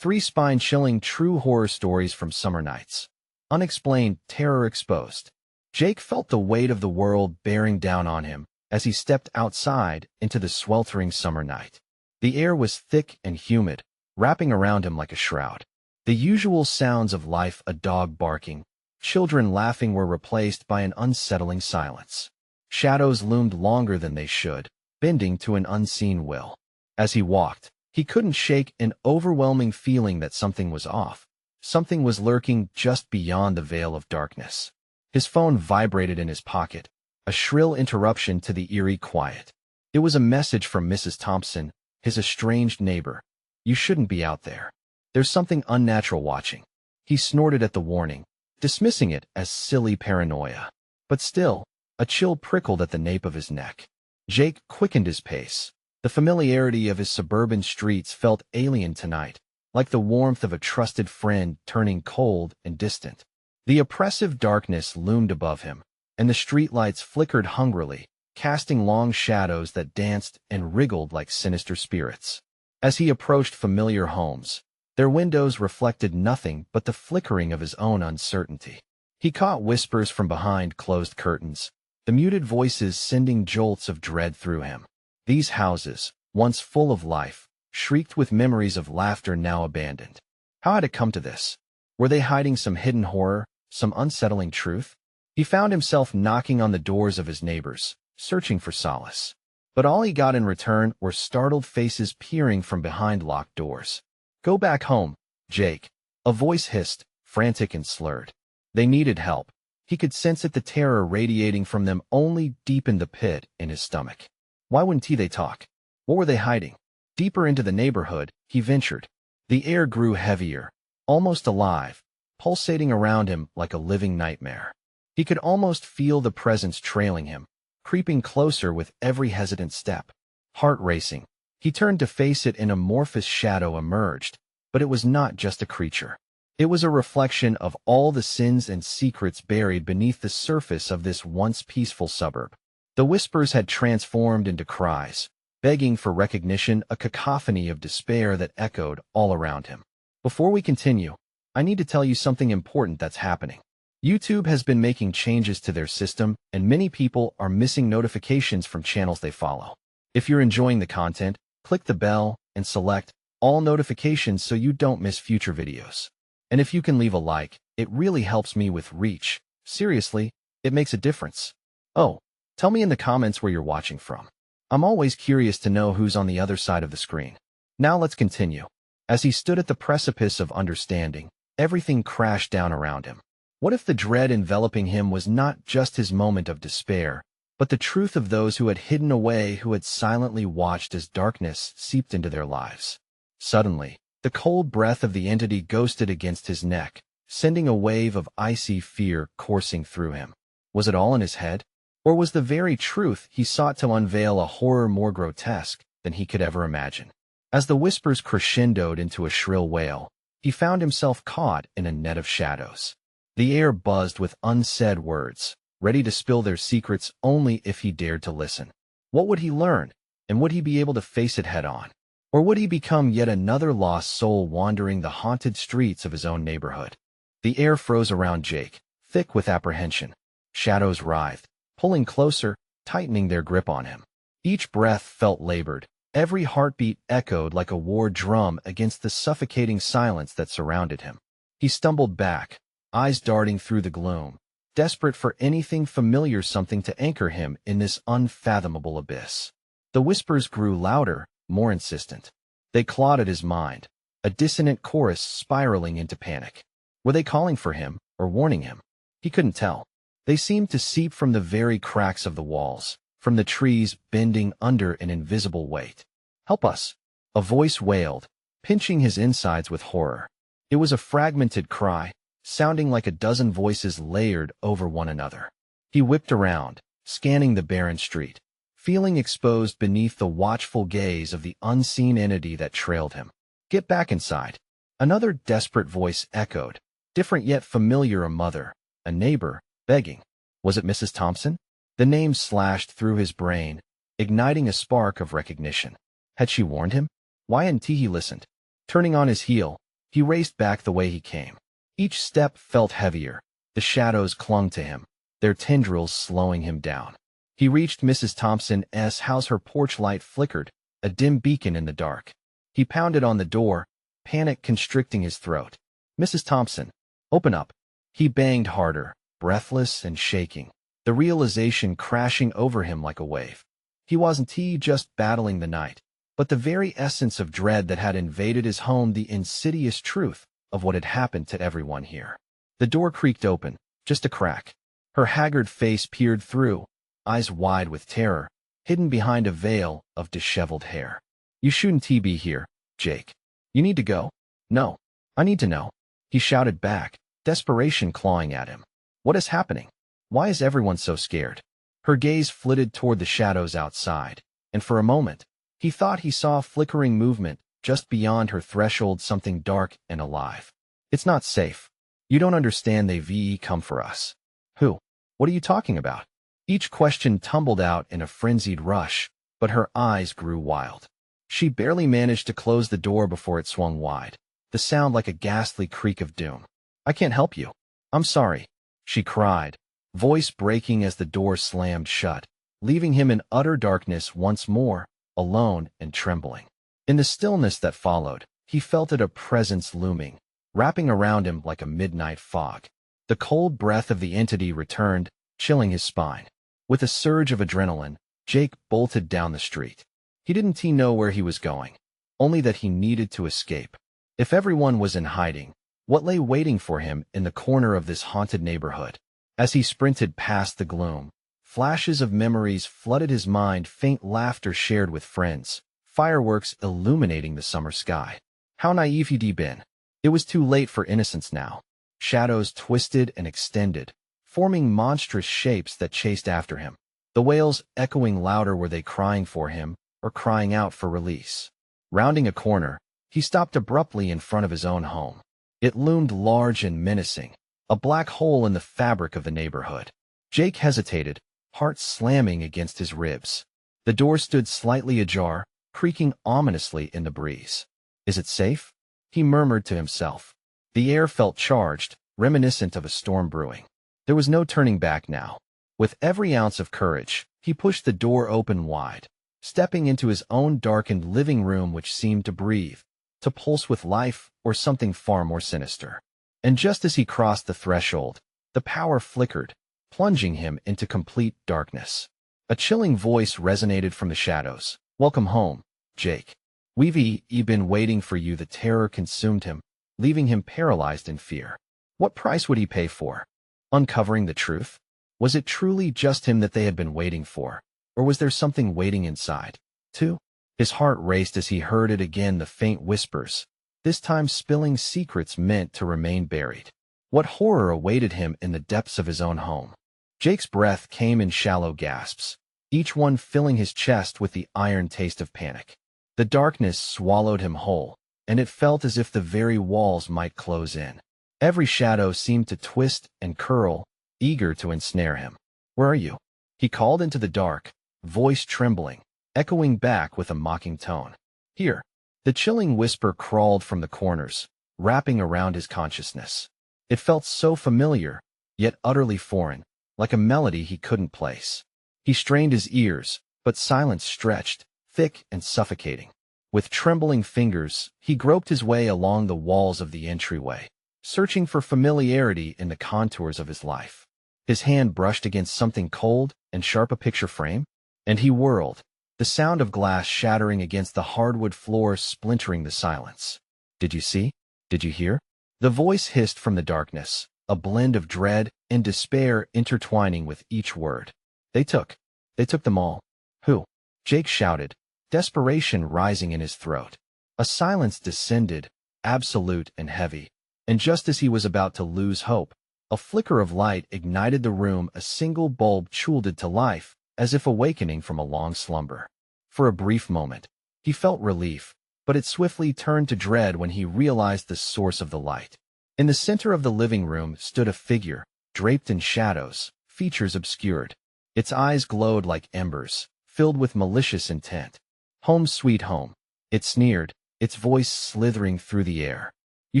3 spine-chilling true horror stories from summer nights. Unexplained, terror exposed. Jake felt the weight of the world bearing down on him as he stepped outside into the sweltering summer night. The air was thick and humid, wrapping around him like a shroud. The usual sounds of life, a dog barking, children laughing, were replaced by an unsettling silence. Shadows loomed longer than they should, bending to an unseen will. As he walked, he couldn't shake an overwhelming feeling that something was off. Something was lurking just beyond the veil of darkness. His phone vibrated in his pocket, a shrill interruption to the eerie quiet. It was a message from Mrs. Thompson, his estranged neighbor. "You shouldn't be out there. There's something unnatural watching." He snorted at the warning, dismissing it as silly paranoia. But still, a chill prickled at the nape of his neck. Jake quickened his pace. The familiarity of his suburban streets felt alien tonight, like the warmth of a trusted friend turning cold and distant. The oppressive darkness loomed above him, and the streetlights flickered hungrily, casting long shadows that danced and wriggled like sinister spirits. As he approached familiar homes, their windows reflected nothing but the flickering of his own uncertainty. He caught whispers from behind closed curtains, the muted voices sending jolts of dread through him. These houses, once full of life, shrieked with memories of laughter now abandoned. How had it come to this? Were they hiding some hidden horror, some unsettling truth? He found himself knocking on the doors of his neighbors, searching for solace. But all he got in return were startled faces peering from behind locked doors. "Go back home, Jake," a voice hissed, frantic and slurred. They needed help. He could sense it, the terror radiating from them only deepened the pit in his stomach. Why wouldn't they talk? What were they hiding? Deeper into the neighborhood, he ventured. The air grew heavier, almost alive, pulsating around him like a living nightmare. He could almost feel the presence trailing him, creeping closer with every hesitant step. Heart racing, he turned to face it. An amorphous shadow emerged, but it was not just a creature. It was a reflection of all the sins and secrets buried beneath the surface of this once peaceful suburb. The whispers had transformed into cries, begging for recognition, a cacophony of despair that echoed all around him. Before we continue, I need to tell you something important that's happening. YouTube has been making changes to their system, and many people are missing notifications from channels they follow. If you're enjoying the content, click the bell and select all notifications so you don't miss future videos. And if you can leave a like, it really helps me with reach. Seriously, it makes a difference. Oh, tell me in the comments where you're watching from. I'm always curious to know who's on the other side of the screen. Now let's continue. As he stood at the precipice of understanding, everything crashed down around him. What if the dread enveloping him was not just his moment of despair, but the truth of those who had hidden away, who had silently watched as darkness seeped into their lives? Suddenly, the cold breath of the entity ghosted against his neck, sending a wave of icy fear coursing through him. Was it all in his head? Or was the very truth he sought to unveil a horror more grotesque than he could ever imagine? As the whispers crescendoed into a shrill wail, he found himself caught in a net of shadows. The air buzzed with unsaid words, ready to spill their secrets only if he dared to listen. What would he learn, and would he be able to face it head-on? Or would he become yet another lost soul wandering the haunted streets of his own neighborhood? The air froze around Jake, thick with apprehension. Shadows writhed, pulling closer, tightening their grip on him. Each breath felt labored. Every heartbeat echoed like a war drum against the suffocating silence that surrounded him. He stumbled back, eyes darting through the gloom, desperate for anything familiar, something to anchor him in this unfathomable abyss. The whispers grew louder, more insistent. They clawed at his mind, a dissonant chorus spiraling into panic. Were they calling for him, or warning him? He couldn't tell. They seemed to seep from the very cracks of the walls, from the trees bending under an invisible weight. "Help us!" a voice wailed, pinching his insides with horror. It was a fragmented cry, sounding like a dozen voices layered over one another. He whipped around, scanning the barren street, feeling exposed beneath the watchful gaze of the unseen entity that trailed him. "Get back inside!" Another desperate voice echoed, different yet familiar, a mother, a neighbor, begging. Was it Mrs. Thompson? The name slashed through his brain, igniting a spark of recognition. Had she warned him? Why hadn't he listened? Turning on his heel, He raced back the way he came. Each step felt heavier. The shadows clung to him, their tendrils slowing him down. He reached Mrs. Thompson's house. Her porch light flickered, a dim beacon in the dark. He pounded on the door, panic constricting his throat. "Mrs. Thompson, open up." He banged harder, breathless and shaking, the realization crashing over him like a wave. He wasn't just battling the night, but the very essence of dread that had invaded his home, the insidious truth of what had happened to everyone here. The door creaked open, just a crack. Her haggard face peered through, eyes wide with terror, hidden behind a veil of disheveled hair. "You shouldn't be here, Jake. You need to go." "No, I need to know," he shouted back, desperation clawing at him. "What is happening? Why is everyone so scared?" Her gaze flitted toward the shadows outside, and for a moment, he thought he saw flickering movement just beyond her threshold, something dark and alive. "It's not safe. You don't understand. They've come for us." "Who? What are you talking about?" Each question tumbled out in a frenzied rush, but her eyes grew wild. She barely managed to close the door before it swung wide, the sound like a ghastly creak of doom. "I can't help you. I'm sorry," she cried, voice breaking as the door slammed shut, leaving him in utter darkness once more, alone and trembling. In the stillness that followed, he felt a presence looming, wrapping around him like a midnight fog. The cold breath of the entity returned, chilling his spine. With a surge of adrenaline, Jake bolted down the street. He didn't know where he was going, only that he needed to escape. If everyone was in hiding, what lay waiting for him in the corner of this haunted neighborhood? As he sprinted past the gloom, flashes of memories flooded his mind, faint laughter shared with friends, fireworks illuminating the summer sky. How naive he'd been. It was too late for innocence now. Shadows twisted and extended, forming monstrous shapes that chased after him. The wails echoing louder. Were they crying for him, or crying out for release? Rounding a corner, he stopped abruptly in front of his own home. It loomed large and menacing, a black hole in the fabric of the neighborhood. Jake hesitated, heart slamming against his ribs. The door stood slightly ajar, creaking ominously in the breeze. "Is it safe?" he murmured to himself. The air felt charged, reminiscent of a storm brewing. There was no turning back now. With every ounce of courage, he pushed the door open wide, stepping into his own darkened living room, which seemed to breathe, to pulse with life or something far more sinister. And just as he crossed the threshold, the power flickered, plunging him into complete darkness. A chilling voice resonated from the shadows. "Welcome home, Jake. We've been waiting for you." The terror consumed him, leaving him paralyzed in fear. What price would he pay for uncovering the truth? Was it truly just him that they had been waiting for, or was there something waiting inside, too? His heart raced as he heard it again, the faint whispers, this time spilling secrets meant to remain buried. What horror awaited him in the depths of his own home? Jake's breath came in shallow gasps, each one filling his chest with the iron taste of panic. The darkness swallowed him whole, and it felt as if the very walls might close in. Every shadow seemed to twist and curl, eager to ensnare him. "Where are you?" he called into the dark, voice trembling, echoing back with a mocking tone. "Here." The chilling whisper crawled from the corners, wrapping around his consciousness. It felt so familiar, yet utterly foreign, like a melody he couldn't place. He strained his ears, but silence stretched, thick and suffocating. With trembling fingers, he groped his way along the walls of the entryway, searching for familiarity in the contours of his life. His hand brushed against something cold and sharp, a picture frame, and he whirled, the sound of glass shattering against the hardwood floor splintering the silence. "Did you see? Did you hear?" The voice hissed from the darkness, a blend of dread and despair intertwining with each word. They took them all." "Who?" Jake shouted, desperation rising in his throat. A silence descended, absolute and heavy, and just as he was about to lose hope, a flicker of light ignited the room, a single bulb chuled to life, as if awakening from a long slumber. For a brief moment, he felt relief, but it swiftly turned to dread when he realized the source of the light. In the center of the living room stood a figure, draped in shadows, features obscured. Its eyes glowed like embers, filled with malicious intent. "Home sweet home," it sneered, its voice slithering through the air. You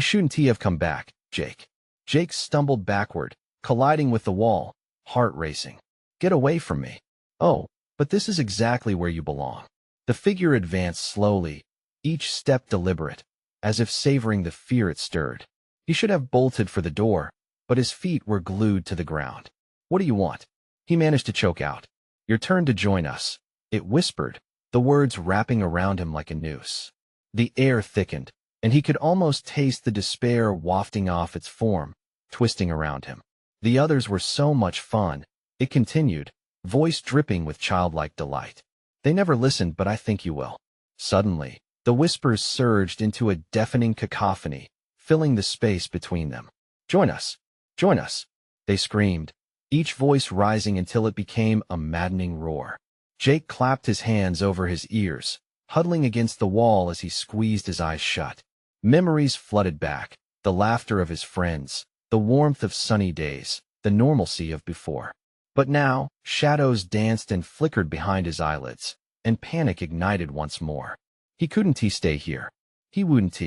shouldn't have come back, Jake. Jake stumbled backward, colliding with the wall, heart racing. Get away from me. Oh, but this is exactly where you belong. The figure advanced slowly, each step deliberate, as if savoring the fear it stirred. He should have bolted for the door, but his feet were glued to the ground. What do you want? He managed to choke out. Your turn to join us, it whispered, the words wrapping around him like a noose. The air thickened, and he could almost taste the despair wafting off its form, twisting around him. The others were so much fun, it continued, voice dripping with childlike delight. They never listened, but I think you will. Suddenly, the whispers surged into a deafening cacophony, filling the space between them. Join us! Join us! They screamed, each voice rising until it became a maddening roar. Jake clapped his hands over his ears, huddling against the wall as he squeezed his eyes shut. Memories flooded back, the laughter of his friends, the warmth of sunny days, the normalcy of before. But now, shadows danced and flickered behind his eyelids, and panic ignited once more. He couldn't stay here. He wouldn't.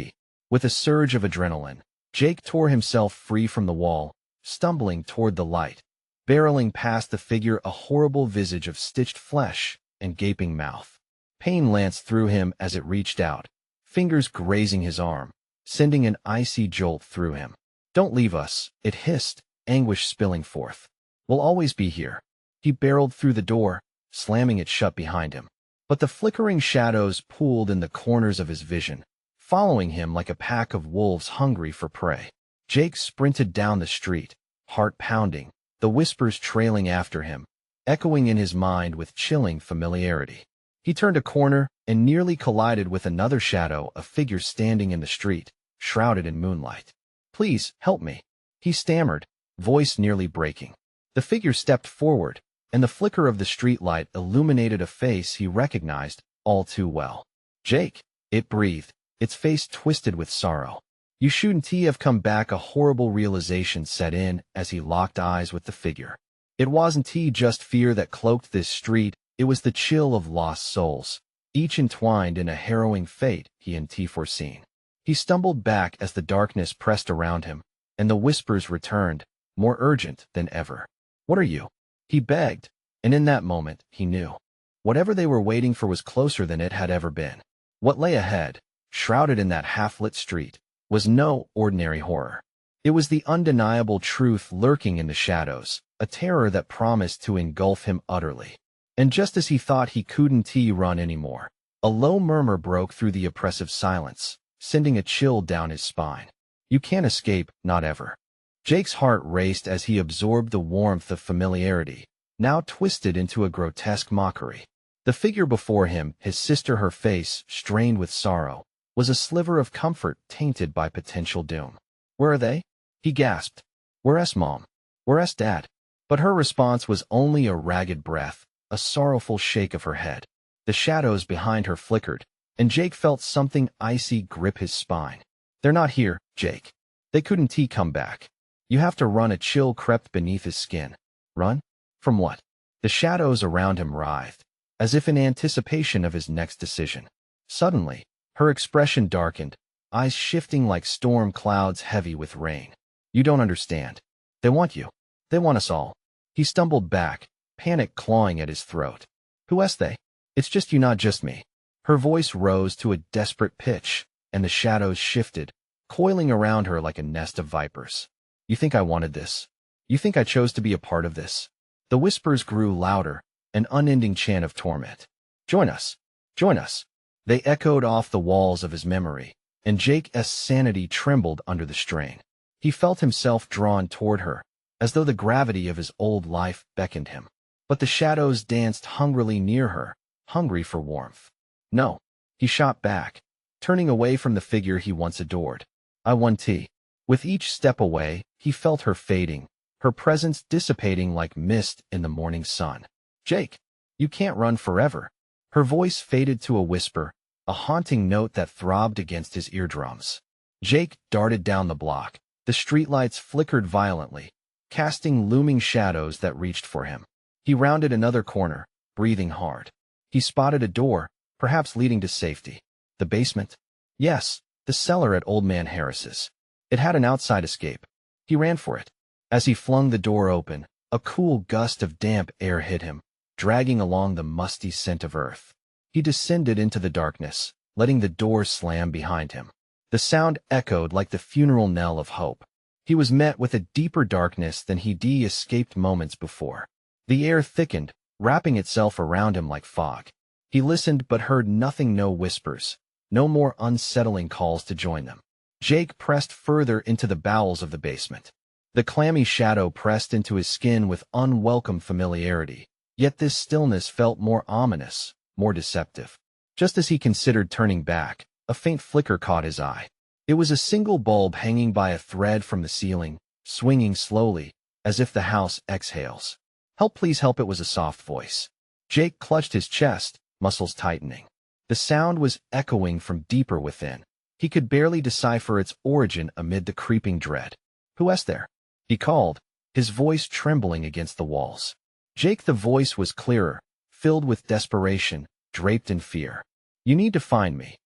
With a surge of adrenaline, Jake tore himself free from the wall, stumbling toward the light, barreling past the figure, a horrible visage of stitched flesh and gaping mouth. Pain lanced through him as it reached out, fingers grazing his arm, sending an icy jolt through him. Don't leave us, it hissed, anguish spilling forth. We'll always be here. He barreled through the door, slamming it shut behind him. But the flickering shadows pooled in the corners of his vision, following him like a pack of wolves hungry for prey. Jake sprinted down the street, heart pounding, the whispers trailing after him, echoing in his mind with chilling familiarity. He turned a corner and nearly collided with another shadow, a figure standing in the street, shrouded in moonlight. Please, help me, he stammered, voice nearly breaking. The figure stepped forward, and the flicker of the streetlight illuminated a face he recognized all too well. Jake, it breathed, its face twisted with sorrow. You shouldn't have come back. A horrible realization set in as he locked eyes with the figure. It wasn't just fear that cloaked this street, it was the chill of lost souls, each entwined in a harrowing fate he hadn't foreseen. He stumbled back as the darkness pressed around him, and the whispers returned, more urgent than ever. What are you? He begged, and in that moment, he knew. Whatever they were waiting for was closer than it had ever been. What lay ahead, shrouded in that half-lit street, was no ordinary horror. It was the undeniable truth lurking in the shadows, a terror that promised to engulf him utterly. And just as he thought he couldn't run anymore, a low murmur broke through the oppressive silence, sending a chill down his spine. You can't escape, not ever. Jake's heart raced as he absorbed the warmth of familiarity, now twisted into a grotesque mockery. The figure before him, his sister, her face strained with sorrow, was a sliver of comfort tainted by potential doom. Where are they? He gasped. Where's Mom? Where's Dad? But her response was only a ragged breath, a sorrowful shake of her head. The shadows behind her flickered, and Jake felt something icy grip his spine. They're not here, Jake. They couldn't come back. You have to run. A chill crept beneath his skin. Run? From what? The shadows around him writhed, as if in anticipation of his next decision. Suddenly, her expression darkened, eyes shifting like storm clouds heavy with rain. You don't understand. They want you. They want us all. He stumbled back, panic clawing at his throat. Who else they? It's just you, not just me. Her voice rose to a desperate pitch, and the shadows shifted, coiling around her like a nest of vipers. You think I wanted this? You think I chose to be a part of this? The whispers grew louder, an unending chant of torment. Join us. Join us. They echoed off the walls of his memory, and Jake's sanity trembled under the strain. He felt himself drawn toward her, as though the gravity of his old life beckoned him. But the shadows danced hungrily near her, hungry for warmth. No, he shot back, turning away from the figure he once adored. I want tea. With each step away, he felt her fading, her presence dissipating like mist in the morning sun. Jake, you can't run forever. Her voice faded to a whisper, a haunting note that throbbed against his eardrums. Jake darted down the block. The streetlights flickered violently, casting looming shadows that reached for him. He rounded another corner, breathing hard. He spotted a door, perhaps leading to safety. The basement? Yes, The cellar at Old Man Harris's. It had an outside escape. He ran for it. As he flung the door open, a cool gust of damp air hit him, dragging along the musty scent of earth. He descended into the darkness, letting the door slam behind him. The sound echoed like the funeral knell of hope. He was met with a deeper darkness than he'd escaped moments before. The air thickened, wrapping itself around him like fog. He listened but heard nothing, no whispers, no more unsettling calls to join them. Jake pressed further into the bowels of the basement. The clammy shadow pressed into his skin with unwelcome familiarity, yet this stillness felt more ominous, more deceptive. Just as he considered turning back, a faint flicker caught his eye. It was a single bulb hanging by a thread from the ceiling, swinging slowly, as if the house exhales. "Help, please help," it was a soft voice. Jake clutched his chest, muscles tightening. The sound was echoing from deeper within. He could barely decipher its origin amid the creeping dread. "Who's there?" he called, his voice trembling against the walls. Jake, the voice was clearer, filled with desperation, draped in fear. "You need to find me."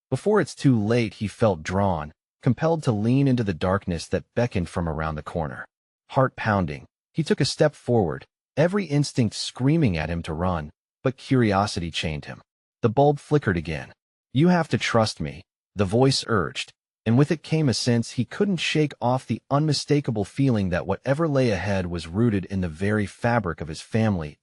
Before it's too late, he felt drawn, compelled to lean into the darkness that beckoned from around the corner. Heart pounding, he took a step forward, every instinct screaming at him to run, but curiosity chained him. The bulb flickered again. "You have to trust me," the voice urged, and with it came a sense he couldn't shake off, the unmistakable feeling that whatever lay ahead was rooted in the very fabric of his family's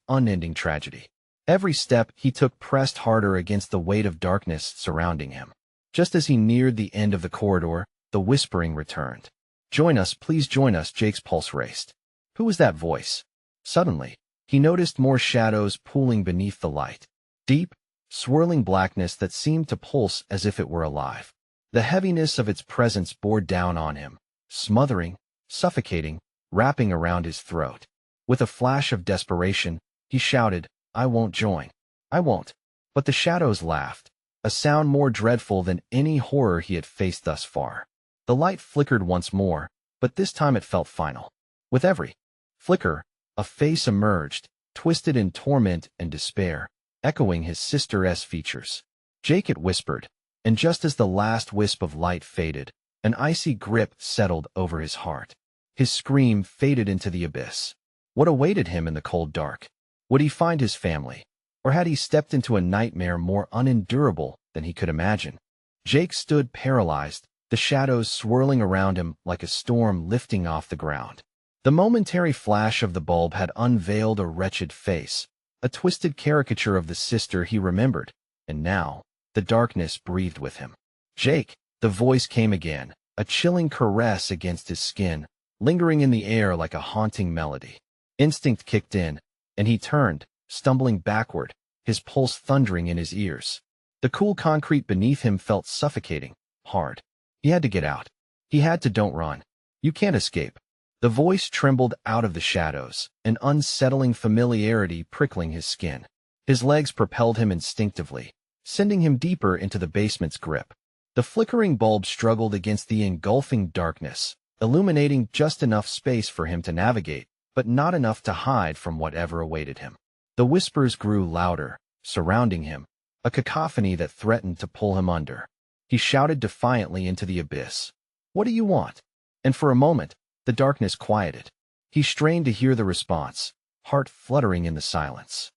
unending tragedy. Every step he took pressed harder against the weight of darkness surrounding him. Just as he neared the end of the corridor, the whispering returned. "Join us, please join us," Jake's pulse raced. Who was that voice? Suddenly, he noticed more shadows pooling beneath the light. Deep, swirling blackness that seemed to pulse as if it were alive. The heaviness of its presence bore down on him, smothering, suffocating, wrapping around his throat. With a flash of desperation, he shouted, "I won't join. I won't." But the shadows laughed, a sound more dreadful than any horror he had faced thus far. The light flickered once more, but this time it felt final. With every flicker, a face emerged, twisted in torment and despair, echoing his sister's features. "Jake," it whispered, and just as the last wisp of light faded, an icy grip settled over his heart. His scream faded into the abyss. What awaited him in the cold dark? Would he find his family? Or had he stepped into a nightmare more unendurable than he could imagine? Jake stood paralyzed, the shadows swirling around him like a storm lifting off the ground. The momentary flash of the bulb had unveiled a wretched face, a twisted caricature of the sister he remembered, and now the darkness breathed with him. "Jake," the voice came again, a chilling caress against his skin, lingering in the air like a haunting melody. Instinct kicked in, and he turned, stumbling backward, his pulse thundering in his ears. The cool concrete beneath him felt suffocating, hard. He had to get out. He had to. "Don't run. You can't escape." The voice trembled out of the shadows, an unsettling familiarity prickling his skin. His legs propelled him instinctively, sending him deeper into the basement's grip. The flickering bulb struggled against the engulfing darkness, illuminating just enough space for him to navigate, but not enough to hide from whatever awaited him. The whispers grew louder, surrounding him, a cacophony that threatened to pull him under. He shouted defiantly into the abyss, "What do you want?" And for a moment, the darkness quieted. He strained to hear the response, heart fluttering in the silence.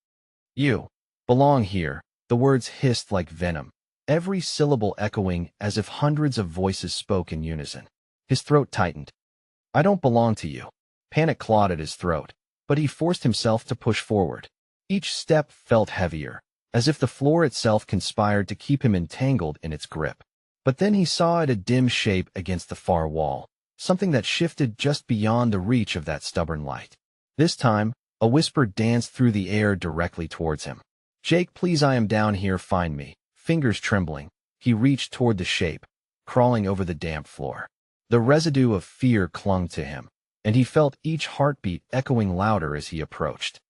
"You belong here," the words hissed like venom, every syllable echoing as if hundreds of voices spoke in unison. His throat tightened. "I don't belong to you." Panic clawed at his throat, but he forced himself to push forward. Each step felt heavier, as if the floor itself conspired to keep him entangled in its grip. But then he saw it, a dim shape against the far wall, something that shifted just beyond the reach of that stubborn light. This time, a whisper danced through the air directly towards him. "Jake, please, I am down here, find me." Fingers trembling, he reached toward the shape, crawling over the damp floor. The residue of fear clung to him, and he felt each heartbeat echoing louder as he approached.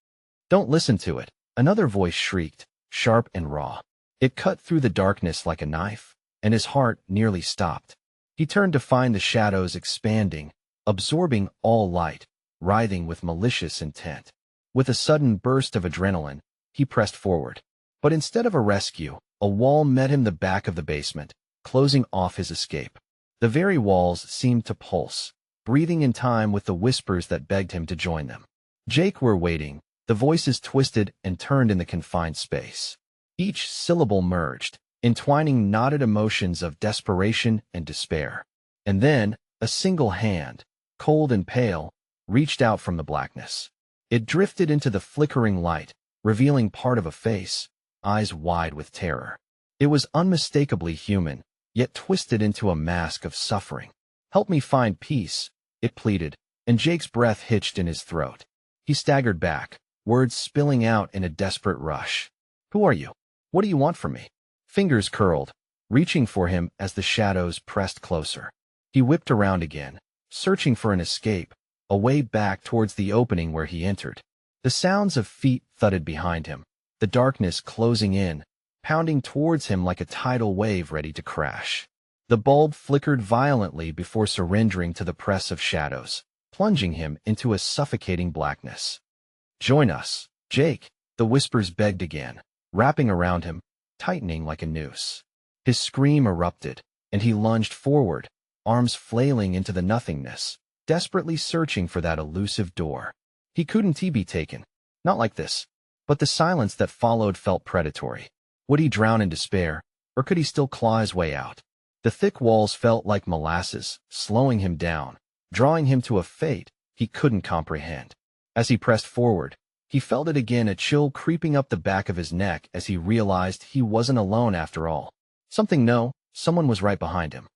"Don't listen to it," another voice shrieked, sharp and raw. It cut through the darkness like a knife, and his heart nearly stopped. He turned to find the shadows expanding, absorbing all light, writhing with malicious intent. With a sudden burst of adrenaline, he pressed forward. But instead of a rescue, a wall met him, the back of the basement, closing off his escape. The very walls seemed to pulse, breathing in time with the whispers that begged him to join them. Jake were waiting, the voices twisted and turned in the confined space. Each syllable merged, entwining knotted emotions of desperation and despair. And then, a single hand, cold and pale, reached out from the blackness. It drifted into the flickering light, revealing part of a face, eyes wide with terror. It was unmistakably human, yet twisted into a mask of suffering. "Help me find peace," it pleaded, and Jake's breath hitched in his throat. He staggered back, words spilling out in a desperate rush. "Who are you? What do you want from me?" Fingers curled, reaching for him as the shadows pressed closer. He whipped around again, searching for an escape, a way back towards the opening where he entered. The sounds of feet thudded behind him, the darkness closing in, pounding towards him like a tidal wave ready to crash. The bulb flickered violently before surrendering to the press of shadows, plunging him into a suffocating blackness. "Join us, Jake," the whispers begged again, wrapping around him, tightening like a noose. His scream erupted, and he lunged forward, arms flailing into the nothingness, desperately searching for that elusive door. He couldn't be taken. Not like this. But the silence that followed felt predatory. Would he drown in despair, or could he still claw his way out? The thick walls felt like molasses, slowing him down, drawing him to a fate he couldn't comprehend. As he pressed forward, he felt it again, a chill creeping up the back of his neck as he realized he wasn't alone after all. Someone was right behind him.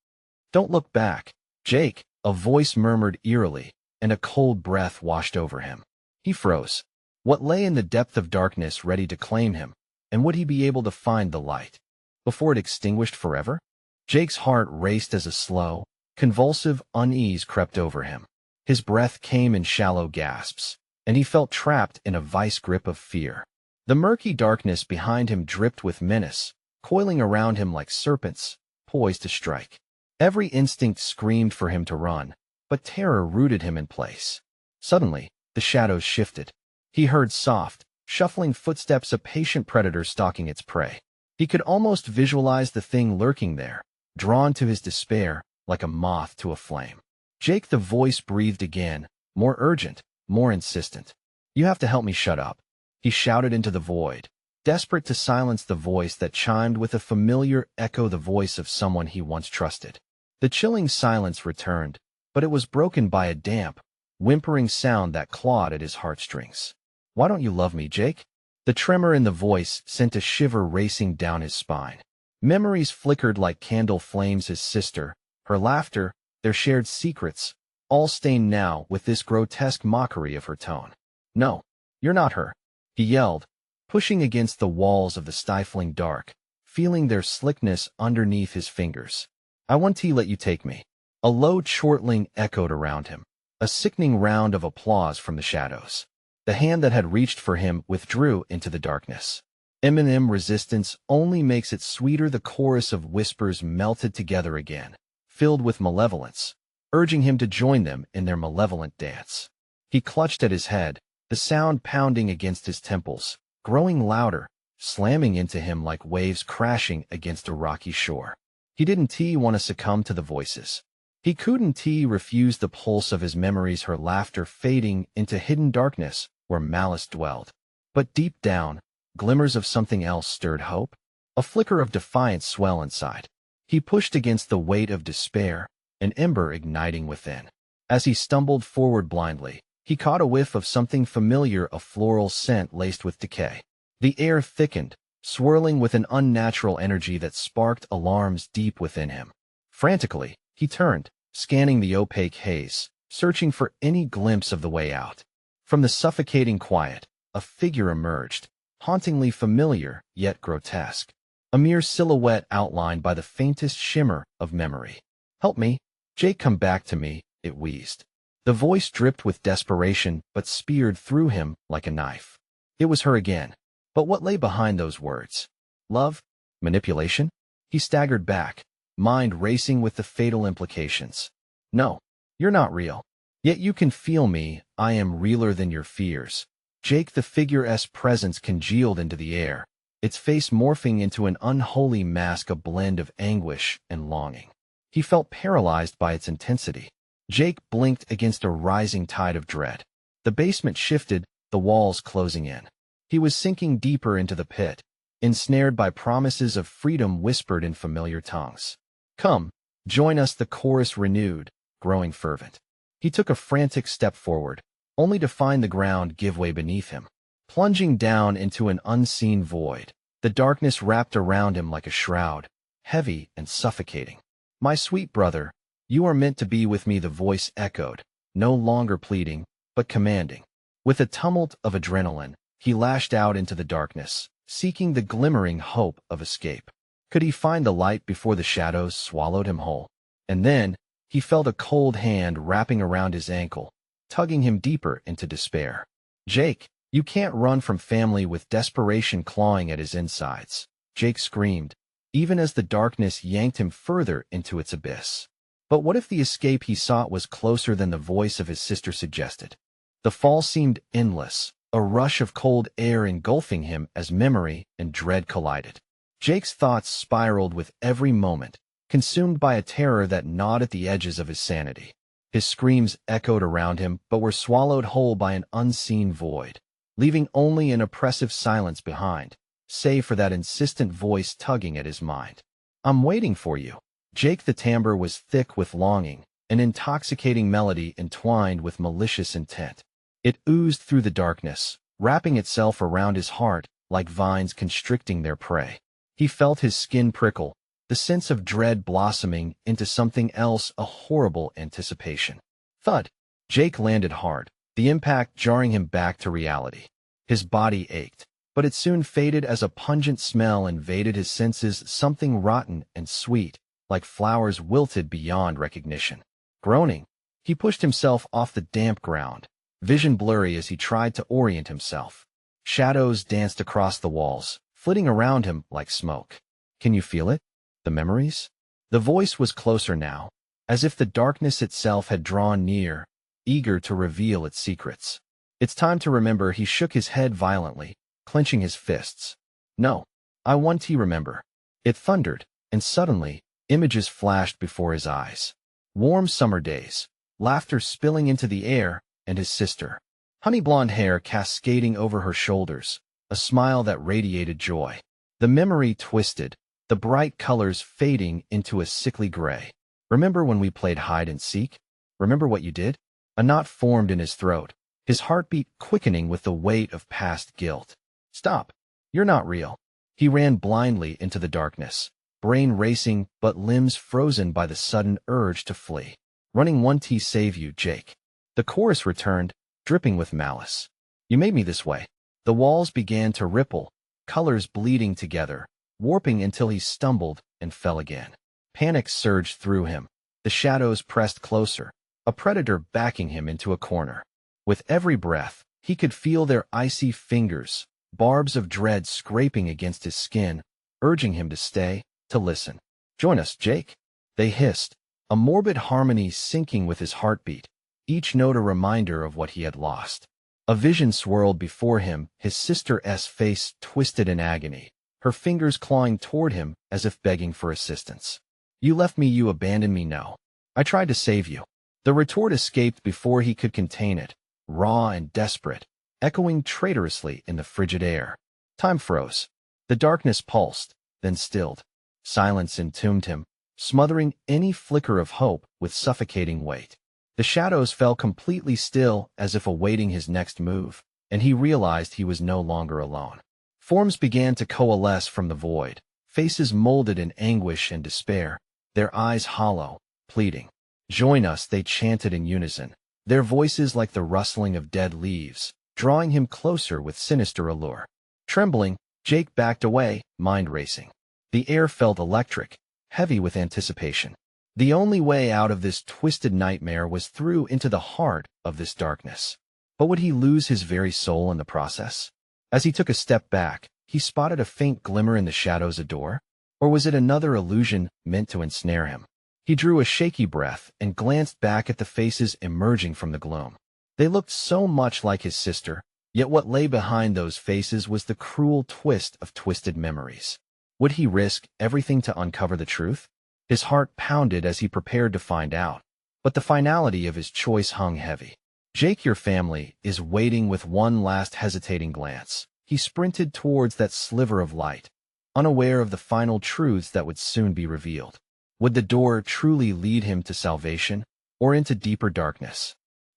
"Don't look back, Jake," a voice murmured eerily, and a cold breath washed over him. He froze. What lay in the depth of darkness ready to claim him, and would he be able to find the light before it extinguished forever? Jake's heart raced as a slow, convulsive unease crept over him. His breath came in shallow gasps, and he felt trapped in a vice grip of fear. The murky darkness behind him dripped with menace, coiling around him like serpents, poised to strike. Every instinct screamed for him to run, but terror rooted him in place. Suddenly, the shadows shifted. He heard soft, shuffling footsteps, a patient predator stalking its prey. He could almost visualize the thing lurking there, drawn to his despair like a moth to a flame. "Jake," the voice breathed again, more urgent, more insistent. "You have to help me shut up," he shouted into the void, desperate to silence the voice that chimed with a familiar echo, the voice of someone he once trusted. The chilling silence returned, but it was broken by a damp, whimpering sound that clawed at his heartstrings. "Why don't you love me, Jake?" The tremor in the voice sent a shiver racing down his spine. Memories flickered like candle flames, his sister, her laughter, their shared secrets, all stained now with this grotesque mockery of her tone. "No, you're not her," he yelled, pushing against the walls of the stifling dark, feeling their slickness underneath his fingers. "I want to let you take me." A low chortling echoed around him, a sickening round of applause from the shadows. The hand that had reached for him withdrew into the darkness. Resistance only makes it sweeter. The chorus of whispers melted together again, filled with malevolence, urging him to join them in their malevolent dance. He clutched at his head, the sound pounding against his temples, growing louder, slamming into him like waves crashing against a rocky shore. He didn't want to succumb to the voices. He couldn't refuse the pulse of his memories, her laughter fading into hidden darkness where malice dwelled. But deep down, glimmers of something else stirred hope, a flicker of defiance swell inside. He pushed against the weight of despair, an ember igniting within. As he stumbled forward blindly, he caught a whiff of something familiar, a floral scent laced with decay. The air thickened, swirling with an unnatural energy that sparked alarms deep within him. Frantically, he turned, scanning the opaque haze, searching for any glimpse of the way out. From the suffocating quiet, a figure emerged, hauntingly familiar yet grotesque, a mere silhouette outlined by the faintest shimmer of memory. "Help me, Jake, come back to me," it wheezed. The voice dripped with desperation but speared through him like a knife. It was her again. But what lay behind those words? Love? Manipulation? He staggered back, mind racing with the fatal implications. "No, you're not real. Yet you can feel me. I am realer than your fears." Jake, the figure's presence congealed into the air, its face morphing into an unholy mask, a blend of anguish and longing. He felt paralyzed by its intensity. Jake blinked against a rising tide of dread. The basement shifted, the walls closing in. He was sinking deeper into the pit, ensnared by promises of freedom whispered in familiar tongues. "Come, join us," the chorus renewed, growing fervent. He took a frantic step forward, only to find the ground give way beneath him. Plunging down into an unseen void, the darkness wrapped around him like a shroud, heavy and suffocating. "My sweet brother, you are meant to be with me," the voice echoed, no longer pleading, but commanding. With a tumult of adrenaline, he lashed out into the darkness, seeking the glimmering hope of escape. Could he find the light before the shadows swallowed him whole? And then, he felt a cold hand wrapping around his ankle, tugging him deeper into despair. "Jake, you can't run from family," with desperation clawing at his insides. Jake screamed, even as the darkness yanked him further into its abyss. But what if the escape he sought was closer than the voice of his sister suggested? The fall seemed endless, a rush of cold air engulfing him as memory and dread collided. Jake's thoughts spiraled with every moment, consumed by a terror that gnawed at the edges of his sanity. His screams echoed around him but were swallowed whole by an unseen void, leaving only an oppressive silence behind, save for that insistent voice tugging at his mind. "I'm waiting for you." Jake, the timbre was thick with longing, an intoxicating melody entwined with malicious intent. It oozed through the darkness, wrapping itself around his heart like vines constricting their prey. He felt his skin prickle, the sense of dread blossoming into something else, a horrible anticipation. Thud! Jake landed hard, the impact jarring him back to reality. His body ached, but it soon faded as a pungent smell invaded his senses, something rotten and sweet, like flowers wilted beyond recognition. Groaning, he pushed himself off the damp ground, vision blurry as he tried to orient himself. Shadows danced across the walls, flitting around him like smoke. "Can you feel it? The memories?" The voice was closer now, as if the darkness itself had drawn near, eager to reveal its secrets. "It's time to remember." He shook his head violently, clenching his fists. "No, I want to remember." It thundered, and suddenly, images flashed before his eyes. Warm summer days, laughter spilling into the air, and his sister. Honey blonde hair cascading over her shoulders, a smile that radiated joy. The memory twisted, the bright colors fading into a sickly gray. "Remember when we played hide and seek? Remember what you did?" A knot formed in his throat, his heartbeat quickening with the weight of past guilt. "Stop. You're not real." He ran blindly into the darkness, brain racing but limbs frozen by the sudden urge to flee. "Running won't save you, Jake." The chorus returned, dripping with malice. "You made me this way." The walls began to ripple, colors bleeding together, warping until he stumbled and fell again. Panic surged through him. The shadows pressed closer, a predator backing him into a corner. With every breath, he could feel their icy fingers, barbs of dread scraping against his skin, urging him to stay, to listen. "Join us, Jake," they hissed, a morbid harmony syncing with his heartbeat, each note a reminder of what he had lost. A vision swirled before him, his sister's face twisted in agony, her fingers clawing toward him as if begging for assistance. "You left me, you abandoned me." "No. I tried to save you." The retort escaped before he could contain it, raw and desperate, echoing traitorously in the frigid air. Time froze. The darkness pulsed, then stilled. Silence entombed him, smothering any flicker of hope with suffocating weight. The shadows fell completely still as if awaiting his next move, and he realized he was no longer alone. Forms began to coalesce from the void, faces molded in anguish and despair, their eyes hollow, pleading. "Join us," they chanted in unison, their voices like the rustling of dead leaves, drawing him closer with sinister allure. Trembling, Jake backed away, mind racing. The air felt electric, heavy with anticipation. The only way out of this twisted nightmare was through into the heart of this darkness. But would he lose his very soul in the process? As he took a step back, he spotted a faint glimmer in the shadows, a door. Or was it another illusion meant to ensnare him? He drew a shaky breath and glanced back at the faces emerging from the gloom. They looked so much like his sister, Yet what lay behind those faces was the cruel twist of twisted memories. Would he risk everything to uncover the truth? His heart pounded as he prepared to find out, but the finality of his choice hung heavy. Jake, your family, is waiting with one last hesitating glance. He sprinted towards that sliver of light, unaware of the final truths that would soon be revealed. Would the door truly lead him to salvation, or into deeper darkness?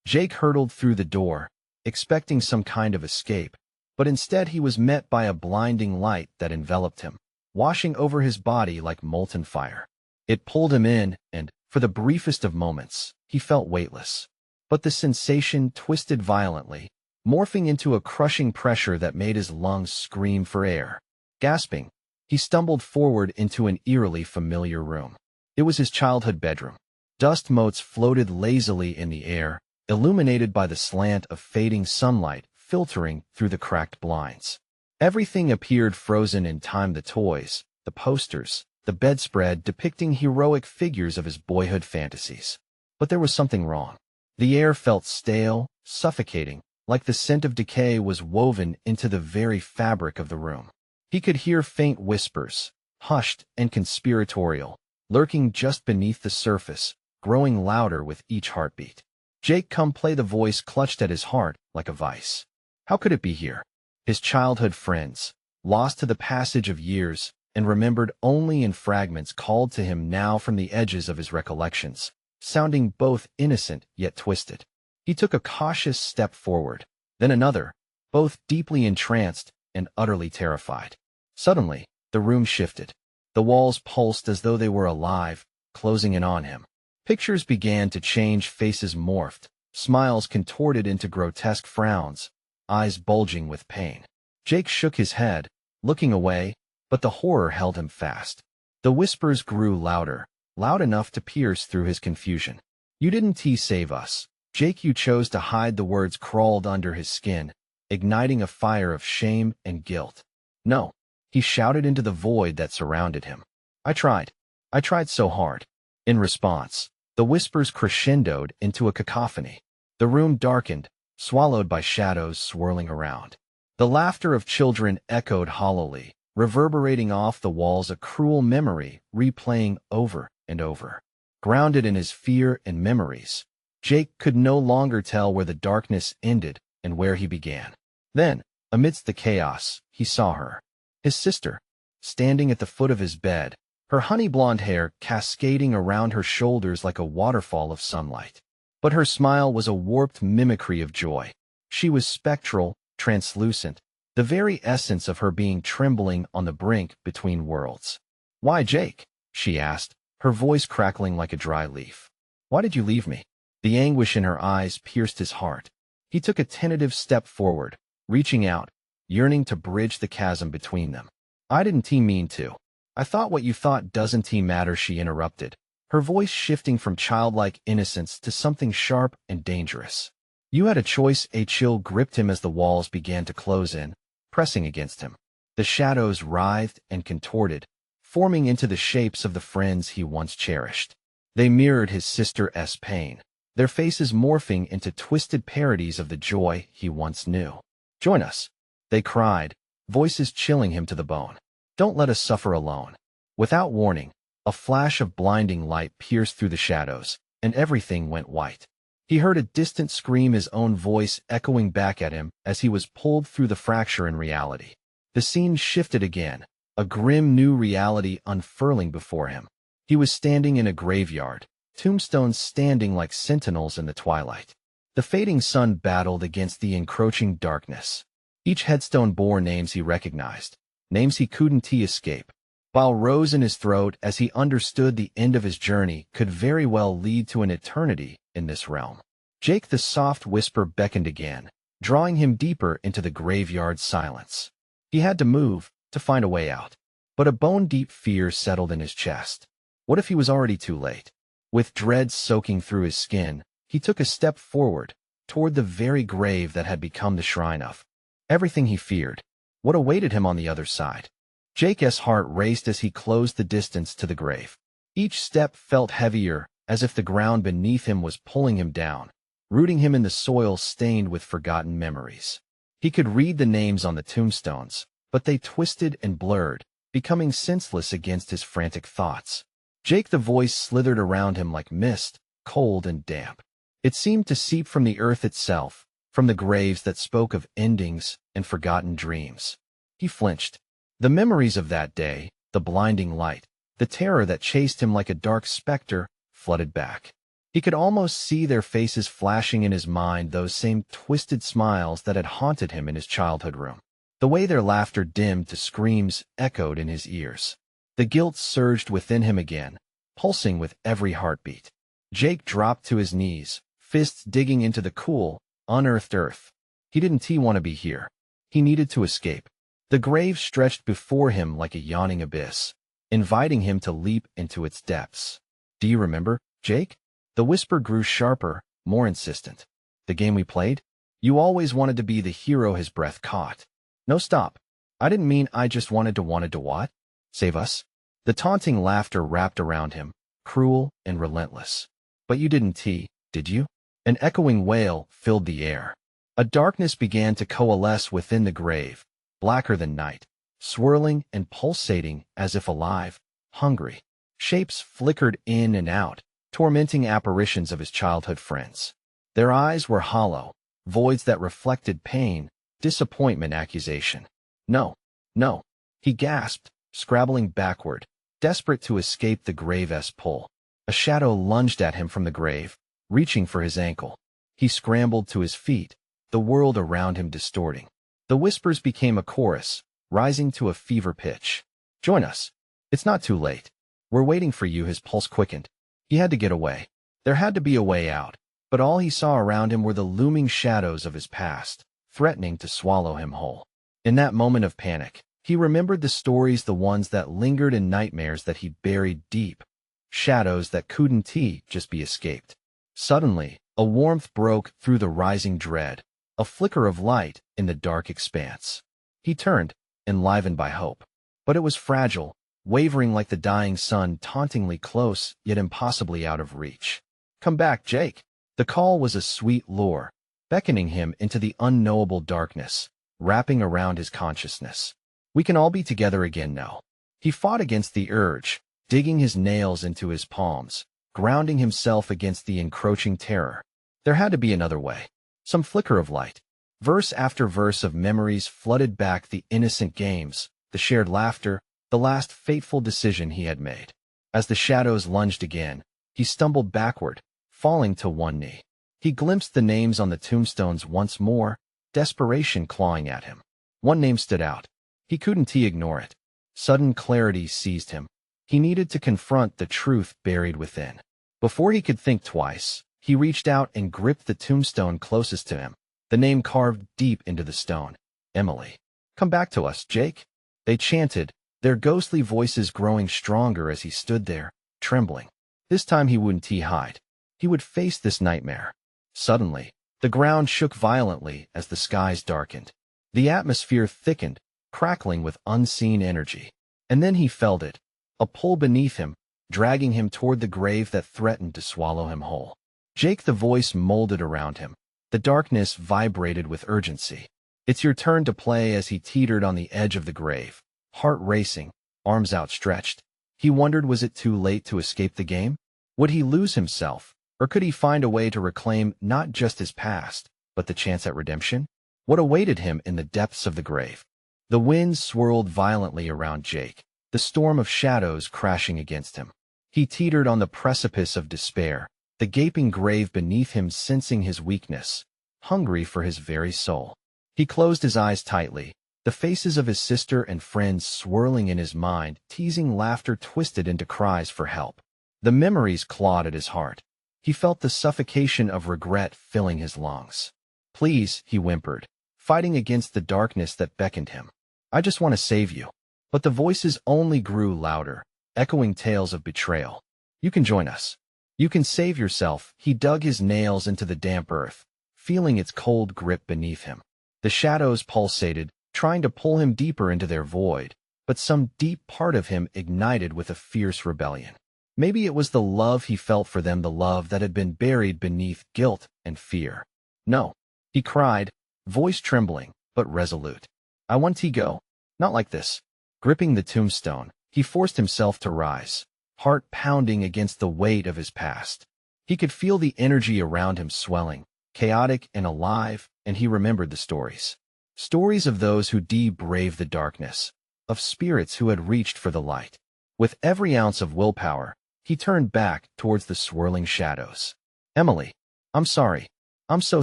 Jake hurtled through the door, expecting some kind of escape, but instead he was met by a blinding light that enveloped him, washing over his body like molten fire. It pulled him in, and, for the briefest of moments, he felt weightless. But the sensation twisted violently, morphing into a crushing pressure that made his lungs scream for air. Gasping, he stumbled forward into an eerily familiar room. It was his childhood bedroom. Dust motes floated lazily in the air, illuminated by the slant of fading sunlight filtering through the cracked blinds. Everything appeared frozen in time: the toys, the posters, the bedspread depicting heroic figures of his boyhood fantasies. But there was something wrong. The air felt stale, suffocating, like the scent of decay was woven into the very fabric of the room. He could hear faint whispers, hushed and conspiratorial, lurking just beneath the surface, growing louder with each heartbeat. Jake, come play, the voice clutched at his heart like a vice. How could it be here? His childhood friends, lost to the passage of years and remembered only in fragments, called to him now from the edges of his recollections, sounding both innocent yet twisted. He took a cautious step forward, then another, both deeply entranced and utterly terrified. Suddenly, the room shifted. The walls pulsed as though they were alive, closing in on him. Pictures began to change, faces morphed, smiles contorted into grotesque frowns, eyes bulging with pain. Jake shook his head, looking away, but the horror held him fast. The whispers grew louder, loud enough to pierce through his confusion. You didn't save us, Jake. You chose to hide. The words crawled under his skin, igniting a fire of shame and guilt. No, he shouted into the void that surrounded him. I tried so hard. In response, the whispers crescendoed into a cacophony. The room darkened, swallowed by shadows swirling around. The laughter of children echoed hollowly, reverberating off the walls, a cruel memory replaying over and over. Grounded in his fear and memories, Jake could no longer tell where the darkness ended and where he began. Then, amidst the chaos, he saw her, his sister, standing at the foot of his bed, her honey-blonde hair cascading around her shoulders like a waterfall of sunlight. But her smile was a warped mimicry of joy. She was spectral, translucent, the very essence of her being trembling on the brink between worlds. Why, Jake? She asked, her voice crackling like a dry leaf. Why did you leave me? The anguish in her eyes pierced his heart. He took a tentative step forward, reaching out, yearning to bridge the chasm between them. I didn't mean to. I thought what you thought doesn't matter, she interrupted, her voice shifting from childlike innocence to something sharp and dangerous. You had a choice. A chill gripped him as the walls began to close in, pressing against him. The shadows writhed and contorted, forming into the shapes of the friends he once cherished. They mirrored his sister's pain, their faces morphing into twisted parodies of the joy he once knew. Join us, they cried, voices chilling him to the bone. Don't let us suffer alone. Without warning, a flash of blinding light pierced through the shadows, and everything went white. He heard a distant scream, his own voice echoing back at him as he was pulled through the fracture in reality. The scene shifted again, a grim new reality unfurling before him. He was standing in a graveyard, tombstones standing like sentinels in the twilight. The fading sun battled against the encroaching darkness. Each headstone bore names he recognized, names he couldn't escape. While rose in his throat as he understood the end of his journey could very well lead to an eternity in this realm. Jake, the soft whisper beckoned again, drawing him deeper into the graveyard silence. He had to move, to find a way out. But a bone-deep fear settled in his chest. What if he was already too late? With dread soaking through his skin, he took a step forward, toward the very grave that had become the shrine of everything he feared. What awaited him on the other side? Jake's heart raced as he closed the distance to the grave. Each step felt heavier, as if the ground beneath him was pulling him down, rooting him in the soil stained with forgotten memories. He could read the names on the tombstones, but they twisted and blurred, becoming senseless against his frantic thoughts. Jake the voice slithered around him like mist, cold and damp. It seemed to seep from the earth itself, from the graves that spoke of endings and forgotten dreams. He flinched. The memories of that day, the blinding light, the terror that chased him like a dark specter, flooded back. He could almost see their faces flashing in his mind, those same twisted smiles that had haunted him in his childhood room. The way their laughter dimmed to screams echoed in his ears. The guilt surged within him again, pulsing with every heartbeat. Jake dropped to his knees, fists digging into the cool, unearthed earth. He didn't want to be here. He needed to escape. The grave stretched before him like a yawning abyss, inviting him to leap into its depths. Do you remember, Jake? The whisper grew sharper, more insistent. The game we played? You always wanted to be the hero. His breath caught. No, stop. I didn't mean I just wanted to what? Save us? The taunting laughter wrapped around him, cruel and relentless. But you didn't, did you? An echoing wail filled the air. A darkness began to coalesce within the grave, blacker than night, swirling and pulsating as if alive, hungry. Shapes flickered in and out, tormenting apparitions of his childhood friends. Their eyes were hollow, voids that reflected pain, disappointment, accusation. No, no, he gasped, scrabbling backward, desperate to escape the grave's pull. A shadow lunged at him from the grave, reaching for his ankle. He scrambled to his feet, the world around him distorting. The whispers became a chorus, rising to a fever pitch. Join us. It's not too late. We're waiting for you. His pulse quickened. He had to get away. There had to be a way out, but all he saw around him were the looming shadows of his past, threatening to swallow him whole. In that moment of panic, he remembered the stories, the ones that lingered in nightmares that he'd buried deep, shadows that couldn't just be escaped. Suddenly, a warmth broke through the rising dread, a flicker of light in the dark expanse. He turned, enlivened by hope. But it was fragile, wavering like the dying sun, tauntingly close yet impossibly out of reach. Come back, Jake. The call was a sweet lure, beckoning him into the unknowable darkness, wrapping around his consciousness. We can all be together again now. He fought against the urge, digging his nails into his palms, grounding himself against the encroaching terror. There had to be another way. Some flicker of light. Verse after verse of memories flooded back, the innocent games, the shared laughter, the last fateful decision he had made. As the shadows lunged again, he stumbled backward, falling to one knee. He glimpsed the names on the tombstones once more, desperation clawing at him. One name stood out. He couldn't ignore it. Sudden clarity seized him. He needed to confront the truth buried within. Before he could think twice, he reached out and gripped the tombstone closest to him, the name carved deep into the stone. Emily. Come back to us, Jake. They chanted, their ghostly voices growing stronger as he stood there, trembling. This time he wouldn't hide. He would face this nightmare. Suddenly, the ground shook violently as the skies darkened. The atmosphere thickened, crackling with unseen energy. And then he felt it, a pull beneath him, dragging him toward the grave that threatened to swallow him whole. Jake the voice molded around him. The darkness vibrated with urgency. It's your turn to play. As he teetered on the edge of the grave, heart racing, arms outstretched. He wondered, was it too late to escape the game? Would he lose himself, or could he find a way to reclaim not just his past, but the chance at redemption? What awaited him in the depths of the grave? The wind swirled violently around Jake, the storm of shadows crashing against him. He teetered on the precipice of despair, the gaping grave beneath him sensing his weakness, hungry for his very soul. He closed his eyes tightly, the faces of his sister and friends swirling in his mind, teasing laughter twisted into cries for help. The memories clawed at his heart. He felt the suffocation of regret filling his lungs. Please, he whimpered, fighting against the darkness that beckoned him. I just want to save you. But the voices only grew louder, echoing tales of betrayal. You can join us. You can save yourself. He dug his nails into the damp earth, feeling its cold grip beneath him. The shadows pulsated, trying to pull him deeper into their void, but some deep part of him ignited with a fierce rebellion. Maybe it was the love he felt for them, the love that had been buried beneath guilt and fear. No, he cried, voice trembling, but resolute. "I want to go. Not like this." Gripping the tombstone, he forced himself to rise, heart pounding against the weight of his past. He could feel the energy around him swelling, chaotic and alive, and he remembered the stories. Stories of those who braved the darkness, of spirits who had reached for the light. With every ounce of willpower, he turned back towards the swirling shadows. "Emily, I'm sorry. I'm so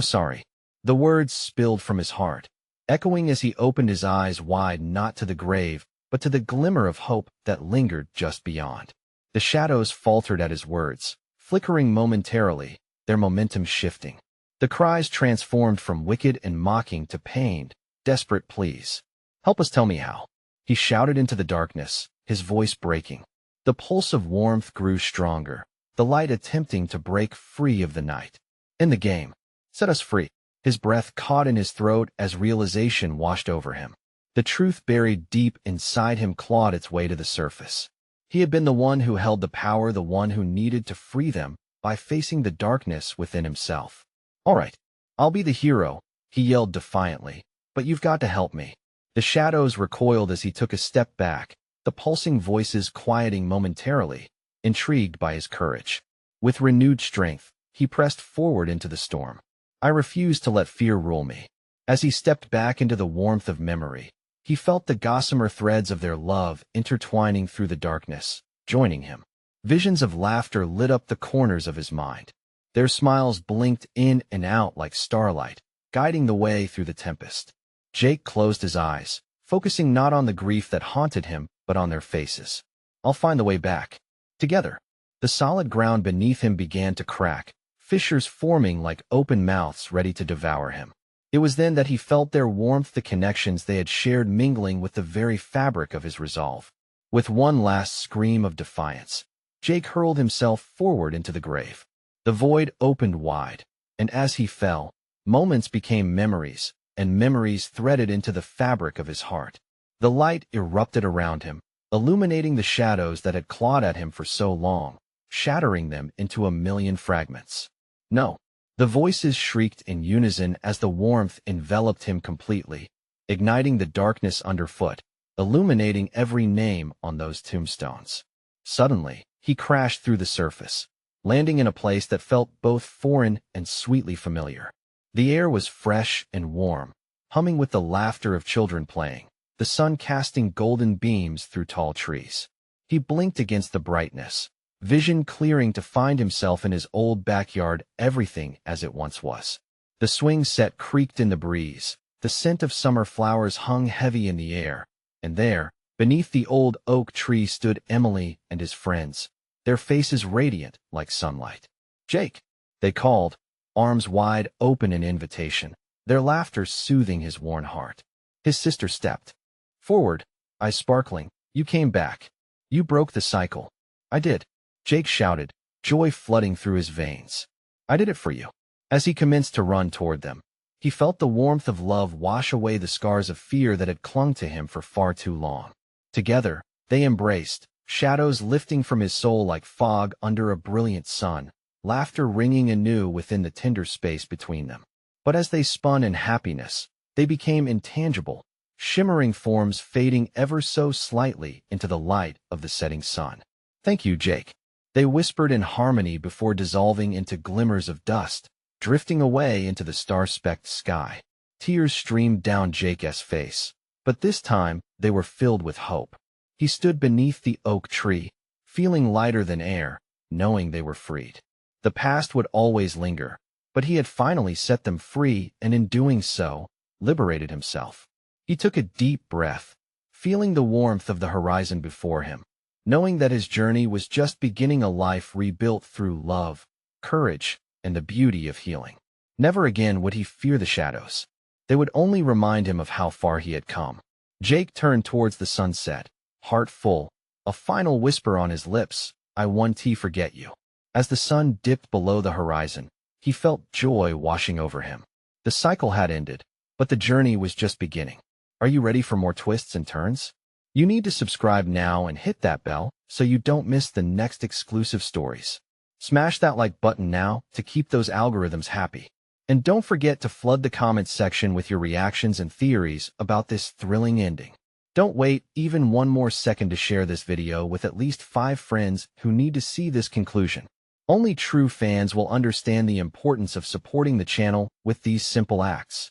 sorry." The words spilled from his heart, echoing as he opened his eyes wide not to the grave, but to the glimmer of hope that lingered just beyond. The shadows faltered at his words, flickering momentarily, their momentum shifting. The cries transformed from wicked and mocking to pained, desperate pleas. "Help us, tell me how." He shouted into the darkness, his voice breaking. The pulse of warmth grew stronger, the light attempting to break free of the night. "In the game. Set us free." His breath caught in his throat as realization washed over him. The truth buried deep inside him clawed its way to the surface. He had been the one who held the power, the one who needed to free them by facing the darkness within himself. "All right, I'll be the hero," he yelled defiantly, "but you've got to help me." The shadows recoiled as he took a step back, the pulsing voices quieting momentarily, intrigued by his courage. With renewed strength, he pressed forward into the storm. "I refuse to let fear rule me." As he stepped back into the warmth of memory, he felt the gossamer threads of their love intertwining through the darkness, joining him. Visions of laughter lit up the corners of his mind. Their smiles blinked in and out like starlight, guiding the way through the tempest. Jake closed his eyes, focusing not on the grief that haunted him, but on their faces. "I'll find the way back." Together, the solid ground beneath him began to crack, fissures forming like open mouths ready to devour him. It was then that he felt their warmth, the connections they had shared mingling with the very fabric of his resolve. With one last scream of defiance, Jake hurled himself forward into the grave. The void opened wide, and as he fell, moments became memories, and memories threaded into the fabric of his heart. The light erupted around him, illuminating the shadows that had clawed at him for so long, shattering them into a million fragments. "No!" The voices shrieked in unison as the warmth enveloped him completely, igniting the darkness underfoot, illuminating every name on those tombstones. Suddenly, he crashed through the surface, landing in a place that felt both foreign and sweetly familiar. The air was fresh and warm, humming with the laughter of children playing, the sun casting golden beams through tall trees. He blinked against the brightness, vision clearing to find himself in his old backyard, everything as it once was. The swing set creaked in the breeze, the scent of summer flowers hung heavy in the air, and there, beneath the old oak tree stood Emily and his friends, their faces radiant like sunlight. "Jake!" they called, arms wide open in invitation, their laughter soothing his worn heart. His sister stepped forward, eyes sparkling. "You came back. You broke the cycle." "I did," Jake shouted, joy flooding through his veins. "I did it for you." As he commenced to run toward them, he felt the warmth of love wash away the scars of fear that had clung to him for far too long. Together, they embraced, shadows lifting from his soul like fog under a brilliant sun, laughter ringing anew within the tender space between them. But as they spun in happiness, they became intangible, shimmering forms fading ever so slightly into the light of the setting sun. "Thank you, Jake," they whispered in harmony before dissolving into glimmers of dust, drifting away into the star-specked sky. Tears streamed down Jake's face, but this time they were filled with hope. He stood beneath the oak tree, feeling lighter than air, knowing they were freed. The past would always linger, but he had finally set them free and in doing so, liberated himself. He took a deep breath, feeling the warmth of the horizon before him, knowing that his journey was just beginning, a life rebuilt through love, courage, and the beauty of healing. Never again would he fear the shadows. They would only remind him of how far he had come. Jake turned towards the sunset, heart full, a final whisper on his lips, "I won't forget you." As the sun dipped below the horizon, he felt joy washing over him. The cycle had ended, but the journey was just beginning. Are you ready for more twists and turns? You need to subscribe now and hit that bell so you don't miss the next exclusive stories. Smash that like button now to keep those algorithms happy. And don't forget to flood the comments section with your reactions and theories about this thrilling ending. Don't wait even one more second to share this video with at least 5 friends who need to see this conclusion. Only true fans will understand the importance of supporting the channel with these simple acts.